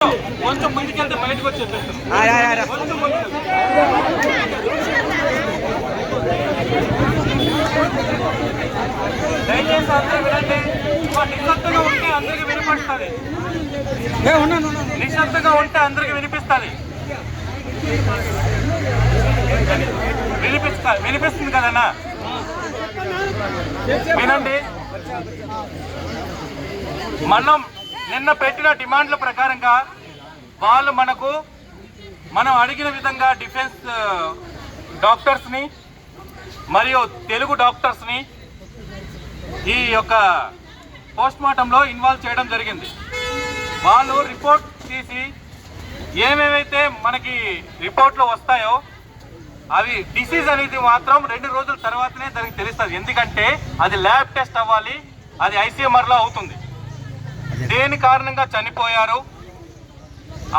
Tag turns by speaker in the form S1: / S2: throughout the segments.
S1: కొంచెం ముందుకెళ్తే బయటకు వచ్చి చెప్పేస్తాను. దయచేసి అందరూ వినండి. నిశ్శబ్దంగా ఉంటే అందరికి వినిపిస్తుంది. నిశ్శబ్దంగా ఉంటే అందరికి వినిపిస్తుంది. వినిపిస్తుంది కదన్నా, వినండి. మనం నిన్న పెట్టిన డిమాండ్ల ప్రకారంగా వాళ్ళు మనం అడిగిన విధంగా డిఫెన్స్ డాక్టర్స్ని మరియు తెలుగు డాక్టర్స్ని ఈ యొక్క పోస్ట్మార్టంలో ఇన్వాల్వ్ చేయడం జరిగింది. వాళ్ళు రిపోర్ట్ తీసి ఏమేమైతే మనకి రిపోర్ట్లో వస్తాయో అవి డిసీజ్ అనేది మాత్రం 2 రోజుల తర్వాతనే దానికి తెలుస్తుంది. ఎందుకంటే అది ల్యాబ్ టెస్ట్ అవ్వాలి, అది ఐసీఎంఆర్లో అవుతుంది. దేని కారణంగా చనిపోయారు,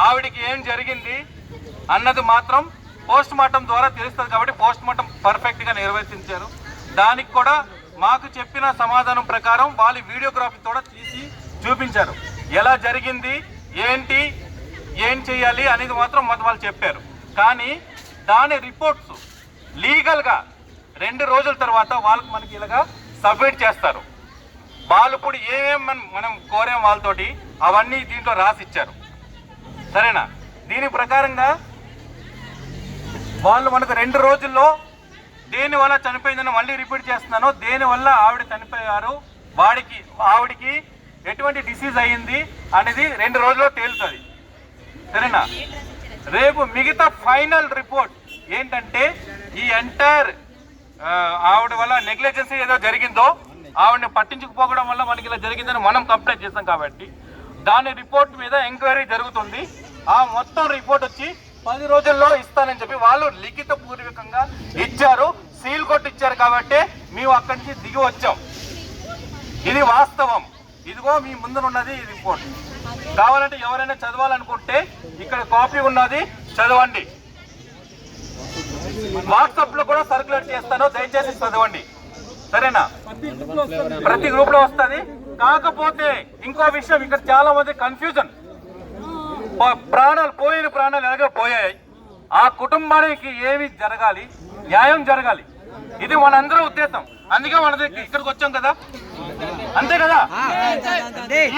S1: ఆవిడికి ఏం జరిగింది అన్నది మాత్రం పోస్ట్ మార్టం ద్వారా తెలుస్తుంది. కాబట్టి పోస్ట్ మార్టం పర్ఫెక్ట్గా నిర్వర్తించారు. దానికి కూడా మాకు చెప్పిన సమాధానం ప్రకారం వాళ్ళు వీడియోగ్రఫీ కూడా తీసి చూపించారు. ఎలా జరిగింది, ఏం చేయాలి అనేది మాత్రం వాళ్ళు చెప్పారు. కానీ దాని రిపోర్ట్స్ లీగల్గా 2 రోజుల తర్వాత మనకి ఇలాగా సబ్మిట్ చేస్తారు. వాళ్ళు ఇప్పుడు మనం కోరాం వాళ్ళతోటి అవన్నీ దీంట్లో రాసి ఇచ్చారు. సరేనా? దీని ప్రకారంగా వాళ్ళు మనకు 2 రోజుల్లో దేనివల్ల చనిపోయిందని మళ్ళీ రిపీట్ చేస్తున్నాను. దేనివల్ల ఆవిడ చనిపోయారు, ఆవిడికి ఎటువంటి డిసీజ్ అయ్యింది అనేది 2 రోజుల్లో తేలుతుంది. సరేనా? రేపు మిగతా ఫైనల్ రిపోర్ట్ ఏంటంటే ఈ ఎంటైర్ ఆవిడ వల్ల నెగ్లిజెన్సీ ఏదో జరిగిందో, ఆవిడని పట్టించుకుపోవడం వల్ల మనకి ఇలా జరిగిందని మనం కంప్లైంట్ చేస్తాం. కాబట్టి దాని రిపోర్ట్ మీద ఎంక్వైరీ జరుగుతుంది. ఆ మొత్తం రిపోర్ట్ వచ్చి 10 రోజుల్లో ఇస్తానని చెప్పి వాళ్ళు లిఖిత పూర్వకంగా ఇచ్చారు, సీల్ కొట్టి ఇచ్చారు. కాబట్టి మేము అక్కడి నుంచి దిగి వచ్చాం. ఇది వాస్తవం. ఇదిగో మీ ముందునున్నది ఈ రిపోర్ట్. కావాలంటే ఎవరైనా చదవాలనుకుంటే ఇక్కడ కాపీ ఉన్నది, చదవండి. వాట్సాప్ లో కూడా సర్క్యులేట్ చేస్తాను, దయచేసి చదవండి. సరేనా? ప్రతి గ్రూప్ లో వస్తుంది. కాకపోతే ఇంకో విషయం, ఇక్కడ చాలా మంది కన్ఫ్యూజన్. పోయిన ప్రాణాలు ఎలాగో పోయాయి, ఆ కుటుంబానికి ఏమి జరగాలి, న్యాయం జరగాలి. ఇది మనందరూ ఉద్దేశం. అందుకే మన ఇక్కడికి వచ్చాం కదా, అంతే కదా.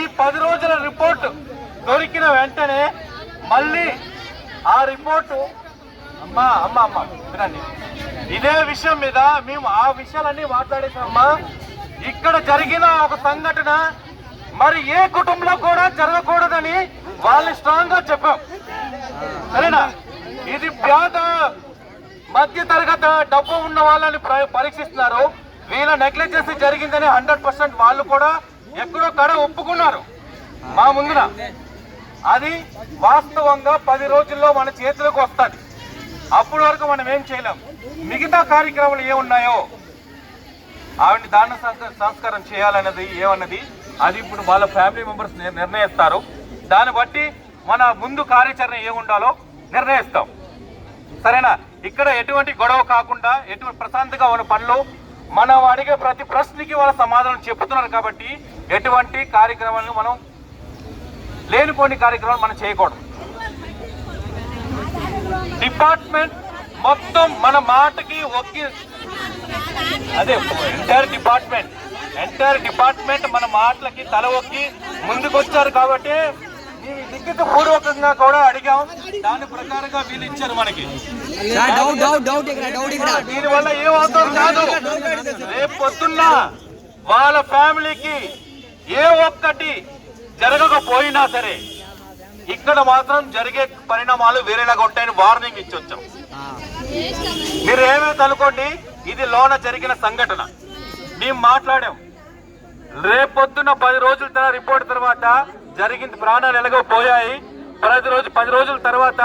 S1: ఈ 10 రోజుల రిపోర్ట్ దొరికిన వెంటనే మళ్ళీ ఆ రిపోర్టు అమ్మా వినండి, ఇదే విషయం మీద మేము ఆ విషయాలన్నీ మాట్లాడేసామమ్మా. ఇక్కడ జరిగిన ఒక సంఘటన మరి ఏ కుటుంబంలో కూడా జరగకూడదని వాళ్ళని స్ట్రాంగ్ గా చెప్పాం. సరేనా? ఇది పేద మధ్య తరగతి డబ్బు ఉన్న వాళ్ళని పరీక్షిస్తున్నారు. వీళ్ళ నెగ్లిజెన్సీ జరిగిందని 100% వాళ్ళు కూడా ఎక్కడో కడ ఒప్పుకున్నారు మా ముందున. అది వాస్తవంగా 10 రోజుల్లో మన చేతులకు వస్తుంది. అప్పటి వరకు మనం ఏం చేయలేం. మిగతా కార్యక్రమాలు ఏమున్నాయో ఆవిడని దాన సంస్కారం చేయాలన్నది ఏమన్నది అది ఇప్పుడు వాళ్ళ ఫ్యామిలీ మెంబర్స్ నిర్ణయిస్తారు. దాన్ని బట్టి మన ముందు కార్యాచరణ ఏముండాలో నిర్ణయిస్తాం. సరేనా? ఇక్కడ ఎటువంటి గొడవ కాకుండా ఎటువంటి ప్రశాంతంగా ఉన్న పనులు, మనం అడిగే ప్రతి ప్రశ్నకి వాళ్ళ సమాధానం చెప్తున్నారు. కాబట్టి ఎటువంటి కార్యక్రమాలను మనం లేనిపోని కార్యక్రమాలు మనం చేయకూడదు. డిపార్ట్మెంట్ మొత్తం మన మాటకి అదే ఎంటైర్ డిపార్ట్మెంట్ మన మాటలకి తల ఒక్కి ముందుకొచ్చారు. కాబట్టి లిఖిత పూర్వకంగా కూడా అడిగాం, దాని ప్రకారంగా వీళ్ళు ఇచ్చారు మనకి. దీనివల్ల ఏమవుతుంది కాదు, రేపు పొద్దున్న వాళ్ళ ఫ్యామిలీకి ఏ ఒక్కటి జరగకపోయినా సరే ఇక్కడ మాత్రం జరిగే పరిణామాలు వేరేలాగా ఉంటాయని వార్నింగ్ ఇచ్చి వచ్చాం. మీరు ఏమైతే అనుకోండి, ఇది లోన జరిగిన సంఘటన. మేము మాట్లాడాం. రేపొద్దున 10 రోజుల రిపోర్ట్ తర్వాత జరిగింది, ప్రాణాలు ఎలాగో పోయాయి. 10 రోజుల తర్వాత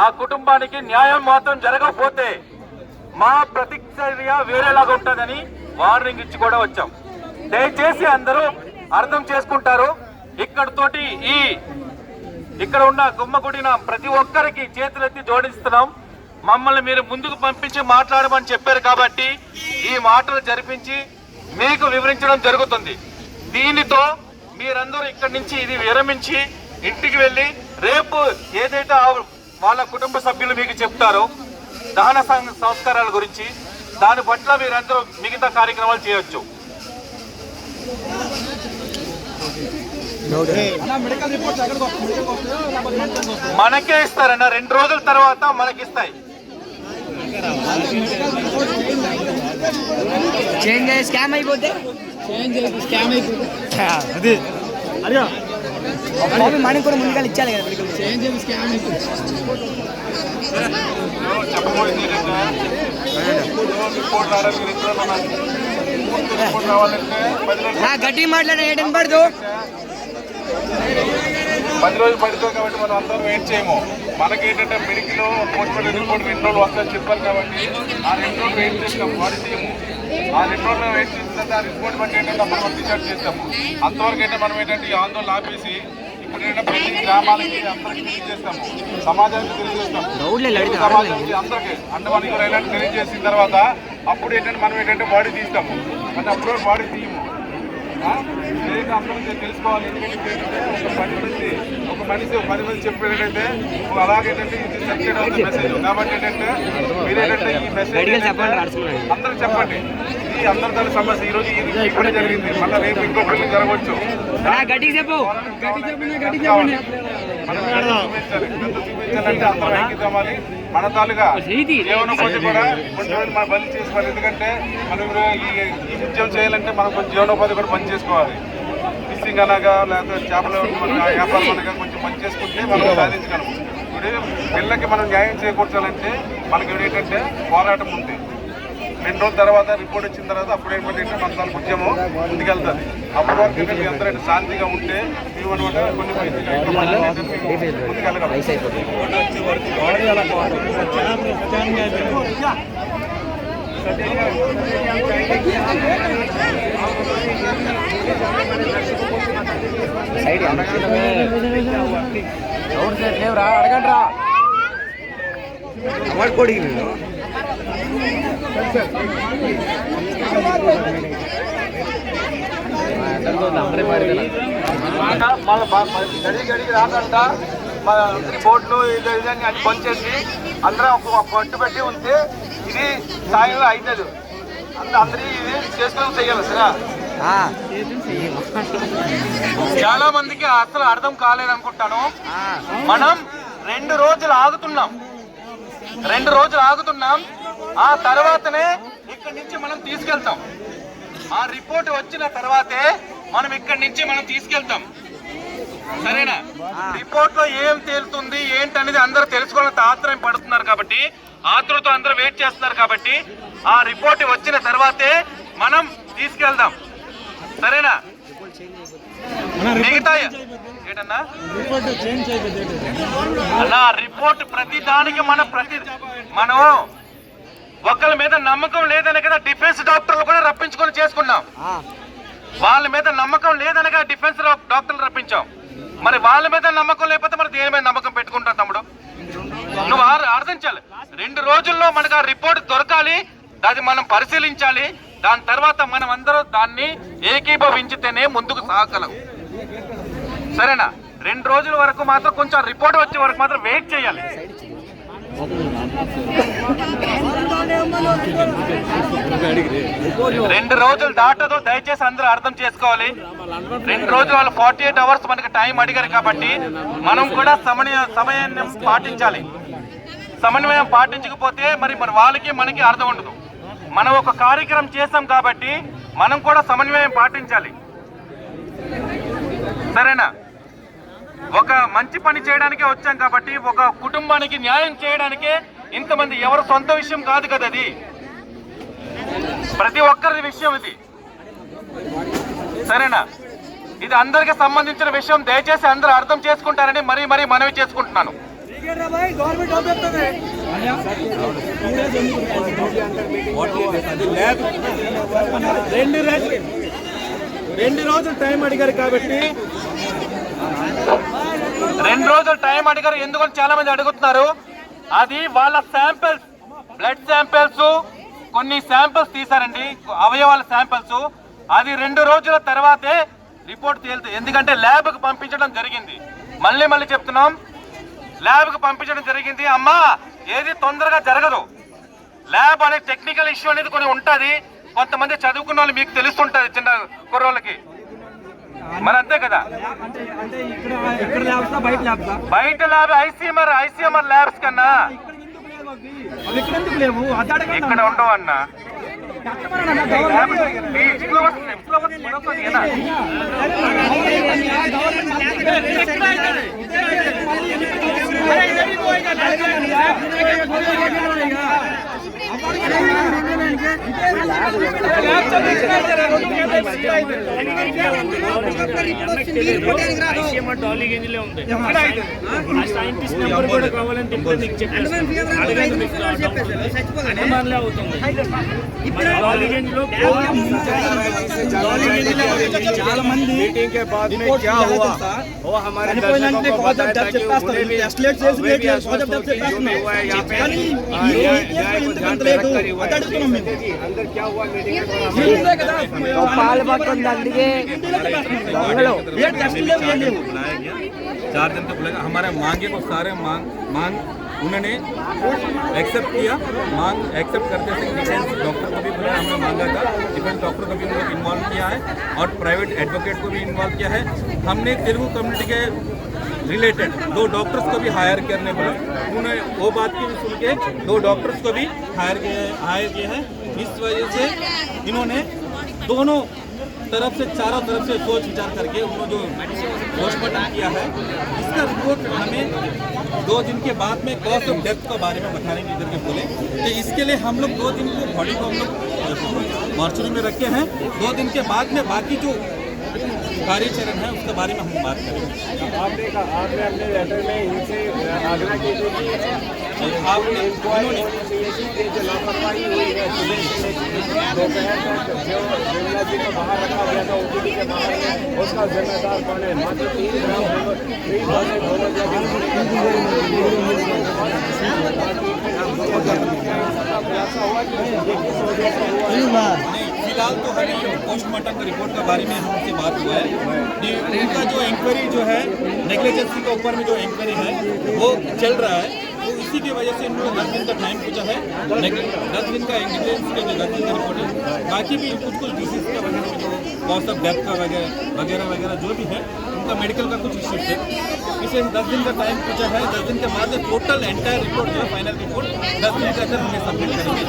S1: ఆ కుటుంబానికి న్యాయం మాత్రం జరగకపోతే మా ప్రతిచర్య వేరేలాగా ఉంటుందని వార్నింగ్ ఇచ్చి కూడా వచ్చాం. దయచేసి అందరూ అర్థం చేసుకుంటారు. ఇక్కడతోటి ఇక్కడ ఉన్న గుమ్మగుడిన ప్రతి ఒక్కరికి చేతులెత్తి జోడిస్తున్నాం. మమ్మల్ని మీరు ముందుకు పంపించి మాట్లాడమని చెప్పారు. కాబట్టి ఈ మాటలు జరిపించి మీకు వివరించడం జరుగుతుంది. దీనితో మీరందరూ ఇక్కడి నుంచి ఇది విరమించి ఇంటికి వెళ్ళి రేపు ఏదైతే వాళ్ళ కుటుంబ సభ్యులు మీకు చెప్తారో దహన సంస్కారాల గురించి, దాని పట్ల మీరందరూ మిగతా కార్యక్రమాలు చేయొచ్చు. మనకే ఇస్తారన్న, 2 రోజుల తర్వాత మనకిస్తాయి.
S2: స్కామ్ అయిపోతే మనకి కూడా ముందుగా ఇచ్చాలి కదా.
S1: చెప్పబోయింది
S2: గట్టి మాట్లాడే పడదు,
S1: 10 రోజులు పడుతుంది కాబట్టి మనం అందరం వెయిట్ చేయము. మనకి ఏంటంటే మెడికల్ పోస్ట్మార్టం రిపోర్ట్ 2 రోజులు వస్తుందని చెప్పారు కాబట్టి ఆ 2 రోజులు వెయిట్ చేస్తాము. వాడి చేయము. ఆ 2 రోజులు వెయిట్ చేసిన తర్వాత ఆ రిపోర్ట్ బట్టి ఏంటంటే మనం డిసైడ్ చేస్తాము. అంతవరకు అయితే మనం ఏంటంటే ఈ ఆందోళన ఆపేసి ఇప్పుడు ఏంటంటే ప్రతి గ్రామాలకి అందరికీ తెలియజేస్తాము, సమాజానికి తెలియజేస్తాము, సమాజానికి అందరికీ అండమానికి రైలాంటి తెలియజేసిన తర్వాత అప్పుడు ఏంటంటే మనం ఏంటంటే బాడీ తీస్తాము. అంటే అప్పుడు బాడీ తీయము. అందరూ తెలుసుకోవాలి. ఎందుకంటే ఒక మనిషి 10 మంది చెప్పేటంటే అలాగేంటంటే ఇది సర్క్యులేట్ అవుతుంది మెసేజ్. కాబట్టి ఏంటంటే మీరేంటంటే ఈ మెసేజ్ అందరూ చెప్పండి. ఇది అందరితో సమస్య. ఈ రోజు ఇప్పుడే జరిగింది, మళ్ళీ రేపు ఇంకొకరికి జరగవచ్చు. చూపించాలంటే అందరూ ఐక్యమవ్వాలి. మన తాలుగా జీవనోపాధి కూడా కొన్ని రోజులు మనం బలి చేసుకోవాలి. ఎందుకంటే మనం ఈ ఉద్యోగం చేయాలంటే మనం కొంచెం జీవనోపాధి కూడా పని చేసుకోవాలి. ఫిషింగ్ అనగా లేకపోతే చేపల వ్యాపారం అనగా కొంచెం పని చేసుకుంటే మనం సాధించగలం. ఇప్పుడు పిల్లలకి మనం న్యాయం చేకూర్చాలంటే మనకి ఏంటంటే పోరాటం ఉంది. 2 రోజుల తర్వాత రిపోర్ట్ వచ్చిన తర్వాత అప్పుడు ఏంటంటే మన దాని ఉద్యమం ముందుకెళ్తుంది. అప్పటి వరకు ఏంటంటే అందరూ శాంతిగా ఉంటే ఇవన్నమాట కొన్ని ముందుకెళ్ళగలం.
S2: అడగండి రా కొడి
S1: గడికి రాకంట బోట్లు ఇదని అన్ని పనిచేసి అందరం ఒక పట్టు పెట్టి ఉంటే ఇది సాయంలో అవుతుంది. అందరి ఇది చేసుకొని చెయ్యాలి. సరే, చాలా మందికి అసలు అర్థం కాలేదనుకుంటాను. మనం 2 రోజులు ఆగుతున్నాం. ఆ తర్వాతనే ఇక్కడి నుంచి మనం తీసుకెళ్తాం. ఆ రిపోర్ట్ వచ్చిన తర్వాతే మనం ఇక్కడి నుంచి మనం తీసుకెళ్తాం. సరేనా? రిపోర్ట్ లో ఏం తేలుతుంది ఏంటనేది అందరూ తెలుసుకోవాలని ఆత్రం పడుతున్నారు కాబట్టి, ఆతృత అందరూ వెయిట్ చేస్తున్నారు కాబట్టి ఆ రిపోర్ట్ వచ్చిన తర్వాతే మనం తీసుకెళ్దాం. సరేనా? మిగతా ఏంటన్నా అలా రిపోర్ట్ ప్రతి దానికి మనం ఒకళ్ళ మీద నమ్మకం లేదనే కదా డిఫెన్స్ డాక్టర్లు కూడా రప్పించుకొని చేసుకున్నాం. వాళ్ళ మీద నమ్మకం లేదనగా డిఫెన్స్ డాక్టర్లు రప్పించాం. మరి వాళ్ళ మీద నమ్మకం లేకపోతే మరి దేని మీద నమ్మకం పెట్టుకుంటాం తమ్ముడు? నువ్వు అర్థించాలి. 2 రోజుల్లో మనకు ఆ రిపోర్ట్ దొరకాలి, అది మనం పరిశీలించాలి. దాని తర్వాత మనం అందరూ దాన్ని ఏకీభవించితేనే ముందుకు సాగలం. సరేనా? 2 రోజుల వరకు మాత్రం కొంచెం రిపోర్ట్ వచ్చే వరకు మాత్రం వెయిట్ చేయాలి. 2 రోజులు దాటదో దయచేసి అందరూ అర్థం చేసుకోవాలి. 2 రోజులు వాళ్ళు 48 అవర్స్ మనకి టైం అడిగారు కాబట్టి మనం కూడా సమయాన్ని పాటించాలి. సమన్వయం పాటించకపోతే మరి వాళ్ళకి మనకి అర్థం ఉండదు. మనం ఒక కార్యక్రమం చేస్తాం కాబట్టి మనం కూడా సమన్వయం పాటించాలి. సరేనా? ఒక మంచి పని చేయడానికే వచ్చాం కాబట్టి, ఒక కుటుంబానికి న్యాయం చేయడానికే ఇంతమంది. ఎవరు సొంత విషయం కాదు కదా, అది ప్రతి ఒక్కరి విషయం ఇది. సరేనా? ఇది అందరికి సంబంధించిన విషయం. దయచేసి అందరూ అర్థం చేసుకుంటారని మరీ మనవి చేసుకుంటున్నాను.
S3: రెండు రోజులు టైం అడిగారు కాబట్టి
S1: 2 రోజులు టైం అడిగారు. ఎందుకని చాలా మంది అడుగుతున్నారు. అది వాళ్ళ శాంపిల్స్, బ్లడ్ శాంపిల్స్, కొన్ని శాంపిల్స్ తీసారండి, అవయవాల శాంపిల్స్. అది 2 రోజుల తర్వాతే రిపోర్ట్ తేలుతుంది. ఎందుకంటే ల్యాబ్కి పంపించడం జరిగింది. మళ్ళీ చెప్తున్నాం, ల్యాబ్కి పంపించడం జరిగింది. అమ్మా ఏది తొందరగా జరగదు. ల్యాబ్ అనే టెక్నికల్ ఇష్యూ అనేది కొన్ని ఉంటుంది. కొంతమంది చదువుకున్న వాళ్ళు మీకు తెలుస్తుంటది, చిన్న కుర్రోళ్ళకి. మరి అంతే కదా. బయట ల్యాబ్ ఐసీఎంఆర్ ల్యాబ్స్ కన్నా ఇక్కడ ఉండవు అన్న.
S3: చాలా మంది मीटिंग के बाद में क्या हुआ वो हमारे दर्शकों को बताया कि उन्हें भी अंदर क्या हुआ मीटिंग
S1: 4 दिन तक बुलाएगा. हमारे मांगे को सारे मांग उन्होंने एक्सेप्ट किया. मांग एक्सेप्ट करते थे. डिफेंस डॉक्टर को भी बुलाया, हमने मांगा था. डिफेंस डॉक्टर को भी उन्होंने इन्वॉल्व किया है और प्राइवेट एडवोकेट को भी इन्वॉल्व किया है. हमने तेलुगु कम्युनिटी के रिलेटेड 2 डॉक्टर्स को भी हायर करने बोला. उन्होंने वो बात की भी सुन के 2 डॉक्टर्स को भी हायर किए हैं. इस वजह से इन्होंने दोनों तरफ से, चारों तरफ से सोच विचार करके उन्होंने जो पोस्टमार्टम किया है इसका रिपोर्ट हमें 2 दिन के बाद में कॉज ऑफ डेथ के बारे में बताने की करके बोले. तो इसके लिए हम लोग 2 दिन को बॉडी को हम लोग मॉर्चरी में रखे हैं. 2 दिन के बाद में बाकी जो कार्यचरण है उसके बारे में हम बात करेंगे.
S3: आपने अपने लेटर में इनसे आग्रह की थी कि
S1: आपने
S3: जो लापरवाही हुई है दोपहर तक जो विमला जी को बाहर रखा गया था ओपीडी के बाहर में, उसका जिम्मेदार कौन है? मात्र 3 ग्राम
S1: फिलहाल तो हमें पोस्टमार्टम का रिपोर्ट के बारे में हमसे बात हुआ है. उनका जो इंक्वायरी जो है नेग्लिजेंसी के ऊपर में जो इंक्वायरी है वो चल रहा है. तो इसी की वजह से इन्होंने 10 दिन का टाइम पूछा है. 10 दिन का नेग्लिजेंसी का जो 10 दिन का रिपोर्ट है. बाकी भी कुछ डिसीज का वगैरह में जो कॉज ऑफ डेथ का वगैरह जो भी है उनका मेडिकल का कुछ इश्यूज है. इसे 10 दिन का टाइम पूछा है. 10 दिन के बाद टोटल एंटायर रिपोर्ट जो है फाइनल रिपोर्ट 10 दिन के अंदर हमें सबमिट करेंगे.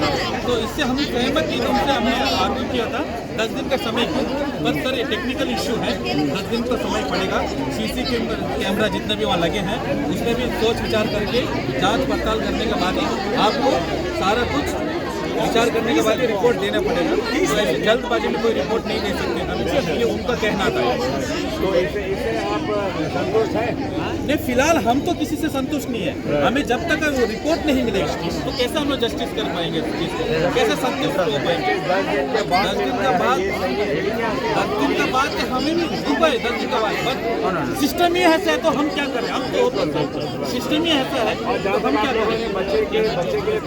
S1: तो इससे हम सहमत थी. उनसे हमने आर्ग्यू किया था 10 दिन का समय क्यों, बस सर ये टेक्निकल इश्यू है. 10 दिन का समय पड़ेगा. सीसी कैमरा जितने भी वहाँ लगे हैं उसमें भी सोच विचार करके जांच पड़ताल करने के बाद ही आपको सारा कुछ विचार करने के बाद ही रिपोर्ट देना पड़ेगा. तो ऐसे जल्दबाजी में कोई रिपोर्ट नहीं दे सकते हम. ये उनका कहना था.
S3: तो इसे आप संतुष्ट हैं?
S1: नहीं, फिलहाल हम तो किसी से संतुष्ट नहीं है. हमें जब तक वो रिपोर्ट नहीं मिलेगा तो कैसे हम लोग जस्टिस कर पाएंगे, कैसे संतुष्ट हो पाएंगे. 10 दिन का बाद हमें भी दुबई 10 दिन का बाद सिस्टम ही ऐसा है तो हम क्या करें. हम तो सिस्टम ही ऐसा है तो हम क्या करें.
S3: बच्चे के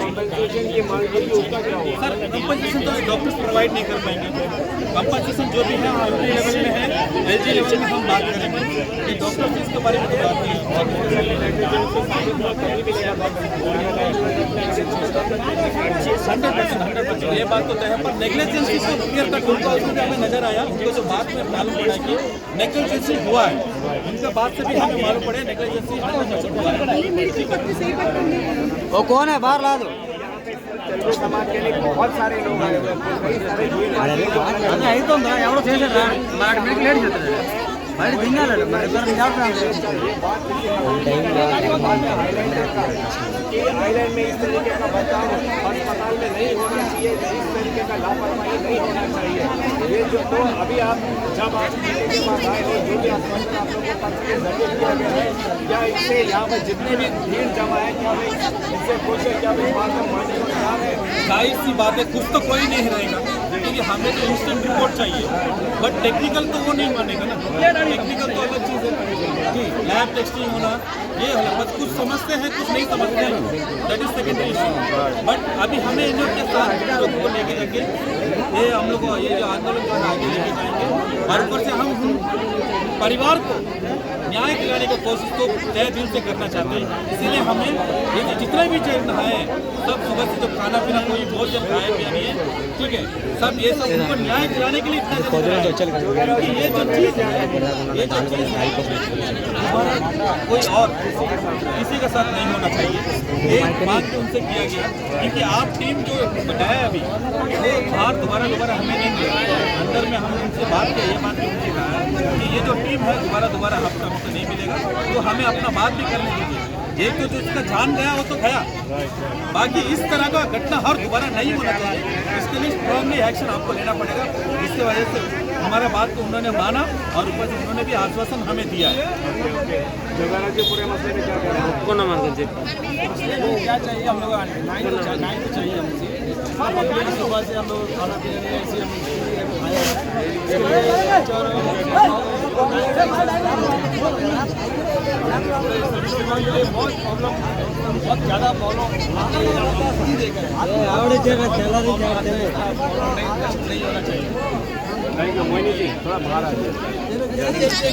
S3: कॉम्पेंसेशन की मांग की उसका क्या होगा?
S1: सर कंपनसेशन तो डॉक्टर्स प्रोवाइड नहीं कर पाएंगे. कंपनसेशन जो भी है आरटी लेवल में है, एलजी लेवल में हम बात करेंगे. ये डॉक्टर इसके बारे में तो बात नहीं. 100% ये बात तो तय है. पर नेग्लिजेंसी से क्लियर कट उनका उसमें हमें नजर आया. उनको जो बात में मालूम पड़ा कि नेग्लिजेंसी हुआ है. उनके बात से भी हमें मालूम पड़े नेग्लिजेंसी 100% हुआ है.
S2: वो कौन है? बाहर ला दो.
S3: तेलुगु समाज के लिए बहुत सारे लोग आए हुए हैं. कई सारे आइलैंड में इस तरीके का बचाव अस्पताल में नहीं होना चाहिए. इस तरीके का लापरवाही नहीं होना चाहिए. ये जो तो अभी आप जब आप के पास आए हो जो भी आश्वासन आप लोगों को पत्र के जरिए दिया गया है, क्या इससे यहाँ पर जितने भी भीड़ जमा है क्या भाई इससे खुश है? क्या भाई बात हम मानने को तैयार है?
S1: जाहिर सी बात है कुछ तो कोई नहीं रहेगा क्योंकि हमें तो इंस्टेंट रिपोर्ट चाहिए. बट टेक्निकल तो वो नहीं मानेगा ना. टेक्निकल तो अलग चीज़ है. लैब टेस्टिंग होना ये होला. बस कुछ समझते हैं कुछ नहीं समझते हैं. That is secondary issue. But अभी हमें इन लोग के साथ लोगों को लेके जाके ये हम लोग ये जो आंदोलन को आगे लेके जाएंगे और ऊपर से हम परिवार को
S4: न्याय दिलाने की कोशिश तो तय दिल से करना चाहते हैं। इसीलिए हमें ये जो जितना भी चल रहा है सब सुबह से जो खाना पीना कोई भोजन खाए पिए नहीं है, ठीक है, सब ये सब उनको न्याय दिलाने के लिए इतना जल्दी रहा है। क्योंकि ये जो चीज़ है हमारा कोई और किसी के साथ नहीं होना चाहिए। एक बात भी उनसे किया गया क्योंकि आप टीम जो बनाया अभी वो बाहर दोबारा हमें नहीं मिला, अंदर में हम उनसे बात किया, ये बात भी उनसे कहा कि ये जो टीम है दोबारा हमसे नहीं मिलेगा, तो हमें अपना बात भी करने दीजिए। एक तो जो इसका जान गया वो तो गया, बाकी इस तरह का घटना हर दोबारा नहीं होना चाहिए। इसके लिए स्ट्रांगली एक्शन आपको लेना पड़ेगा। इसके वजह से हमारा बात को उन्होंने माना और ऊपर से उन्होंने भी आश्वासन हमें दिया है।
S3: जगाना के पूरे मसले में क्या कह रहे हैं?
S4: क्या चाहिए हम लोग नाइन तो चाहिए हमसे। सुबह से हम लोग खाना पीना नहीं ऐसे हम बहुत प्रॉब्लम, बहुत ज़्यादा प्रॉब्लम नहीं होना चाहिए।
S3: थैंक यू मोहिनी जी, थोड़ा बाहर आ जाइए।